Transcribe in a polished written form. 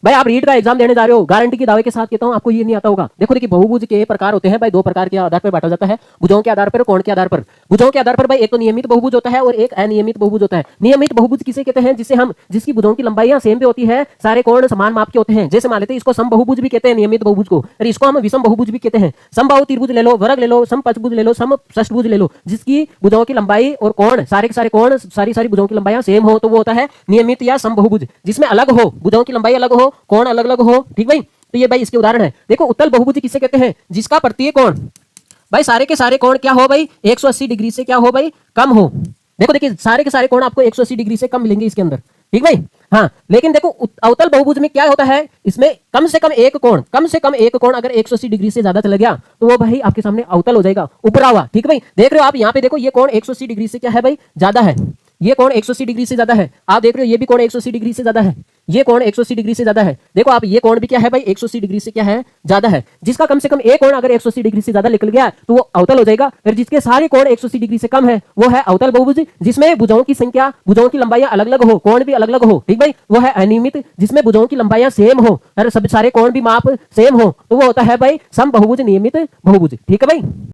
भाई आप रीट का एग्जाम देने जा रहे हो, गारंटी की दावे के साथ कहता हूं आपको ये नहीं आता होगा। देखो देखिए बहुभुज के प्रकार होते हैं भाई, दो प्रकार के आधार पर बांटा जाता है, भुजाओं के आधार पर, कोण के आधार पर। भुजाओं के आधार पर भाई एक तो नियमित बहुभुज होता है और एक अनियमित बहुभुज होता है। नियमित बहुभुज किसे कहते हैं? जिसे हम जिसकी भुजाओं की लंबाई सेम पे होती है, सारे कोण समान माप के होते हैं। जैसे मान लेते हैं इसको समबाहुभुज भी कहते हैं, नियमित बहुभुज को, और इसको हम विषम बहुभुज भी कहते हैं। समबाहु त्रिभुज ले लो, वर्ग ले लो, समपंचभुज ले लो, समषष्ठभुज ले लो, जिसकी भुजाओं की लंबाई और कोण सारे के सारे कोण सारी सारी भुजाओं की लंबाई सेम हो तो वो होता है नियमित या समबाहुभुज। जिसमें अलग हो, भुजाओं की लंबाई अलग हो, कोण अलग अलग हो, ठीक भाई। तो ये भाई इसके उदाहरण है। देखो उत्तल बहुभुज किसे कहते हैं? जिसका प्रत्येक कोण भाई सारे के सारे कोण क्या हो भाई 180 डिग्री से क्या हो भाई कम हो। देखो देखिए सारे के सारे कोण आपको 180 डिग्री से कम मिलेंगे इसके अंदर, ठीक भाई। हाँ लेकिन देखो अवतल बहुभुज में क्या होता है, इसमें कम से कम एक कोण अगर 180 डिग्री से ज्यादा चला गया तो वो भाई आपके सामने अवतल हो जाएगा, ऊपरा हुआ, ठीक भाई। देख रहे हो आप यहाँ पे, देखो ये कोण 180 डिग्री से क्या है भाई ज्यादा है, ये कोण 180 डिग्री से ज्यादा है। आप देख रहे हो ये भी कोण 180 डिग्री से ज्यादा है, ये कोण 180 डिग्री से ज्यादा है। देखो आप ये कोण भी क्या है भाई 180 डिग्री से क्या है ज्यादा है। जिसका कम से कम एक कोण अगर 180 डिग्री से ज्यादा निकल गया तो वो अवतल हो जाएगा, और जिसके सारे कोण 180 डिग्री से कम है वो है अवतल बहुभुज, जिसमें भुजाओं की संख्या भुजाओं की लंबाइयां अलग अलग हो, कोण भी अलग अलग हो, ठीक भाई। वो है अनियमित, जिसमें भुजाओं की लंबाइयां सेम हो और सब सारे कोण भी माप सेम हो तो वो होता है भाई समबाहुभुज नियमित बहुभुज, ठीक है भाई।